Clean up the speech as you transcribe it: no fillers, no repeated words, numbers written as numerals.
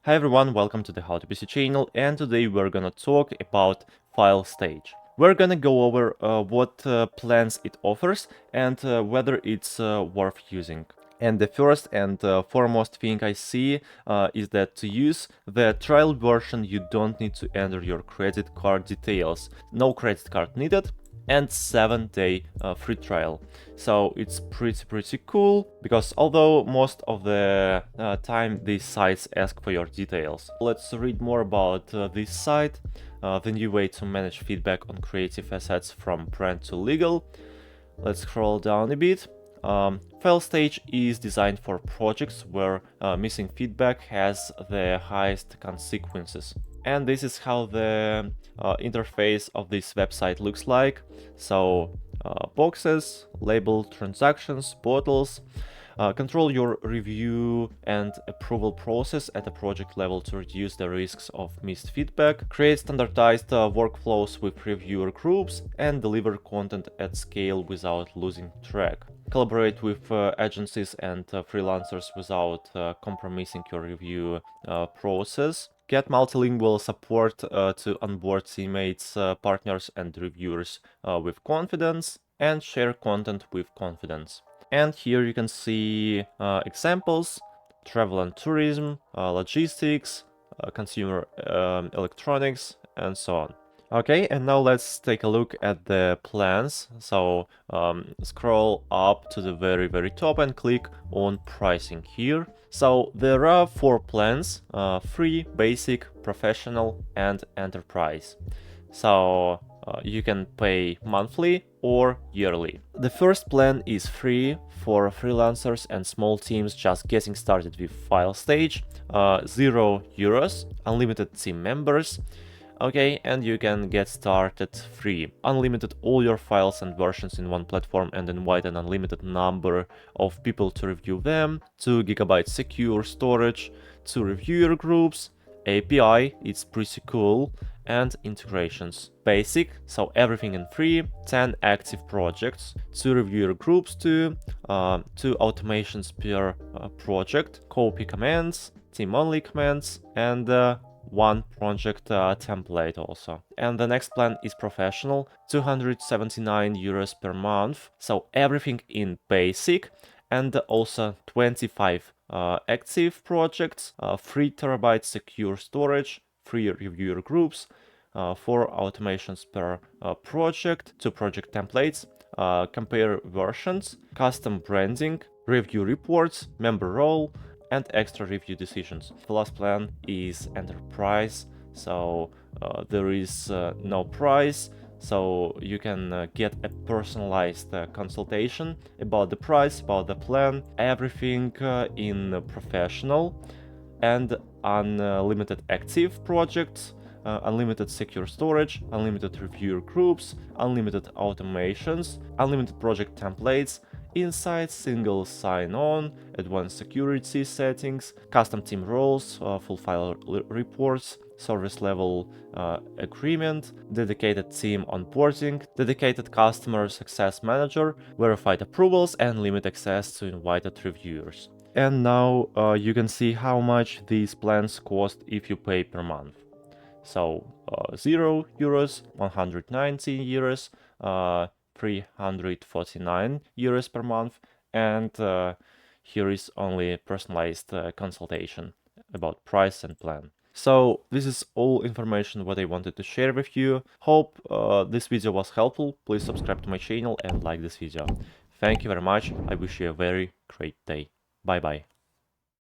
Hi everyone, welcome to the How to PC channel, and today we're gonna talk about Filestage. We're gonna go over what plans it offers and whether it's worth using. And the first and foremost thing I see is that to use the trial version you don't need to enter your credit card details. No credit card needed, and 7-day free trial. So it's pretty cool, because although most of the time these sites ask for your details. Let's read more about this site, the new way to manage feedback on creative assets from brand to legal. Let's scroll down a bit. Filestage is designed for projects where missing feedback has the highest consequences. And this is how the interface of this website looks like. So boxes, label transactions, bottles. Control your review and approval process at a project level to reduce the risks of missed feedback. Create standardized workflows with reviewer groups and deliver content at scale without losing track. Collaborate with agencies and freelancers without compromising your review process. Get multilingual support to onboard teammates, partners, and reviewers with confidence, and share content with confidence. And here you can see examples: travel and tourism, logistics, consumer electronics, and so on. Okay, and now let's take a look at the plans. So scroll up to the very top and click on pricing here. So there are 4 plans: free, basic, professional, and enterprise. So you can pay monthly or yearly. The first plan is free for freelancers and small teams just getting started with Filestage. €0, unlimited team members. Okay, and you can get started free. Unlimited all your files and versions in one platform, and invite an unlimited number of people to review them. 2 GB secure storage, 2 reviewer groups, API, it's pretty cool, and integrations. Basic, so everything in free, 10 active projects, 2 reviewer groups too, 2 automations per project, copy commands, team-only commands, and 1 project template also. And the next plan is professional, €279 per month, so everything in basic, and also 25 active projects, 3 TB secure storage, 3 reviewer groups, 4 automations per project, 2 project templates, compare versions, custom branding, review reports, member role, and extra review decisions. The last plan is enterprise, so there is no price, so you can get a personalized consultation about the price, about the plan, everything in professional, and unlimited active projects, unlimited secure storage, unlimited reviewer groups, unlimited automations, unlimited project templates, insights, single sign-on, advanced security settings, custom team roles, full file reports, service level agreement, dedicated team onboarding, dedicated customer success manager, verified approvals, and limit access to invited reviewers. And now you can see how much these plans cost if you pay per month. So €0, 119 euros, 349 euros per month, and here is only personalized consultation about price and plan. So this is all information what I wanted to share with you. Hope this video was helpful. Please subscribe to my channel and like this video. Thank you very much. I wish you a very great day. Bye bye.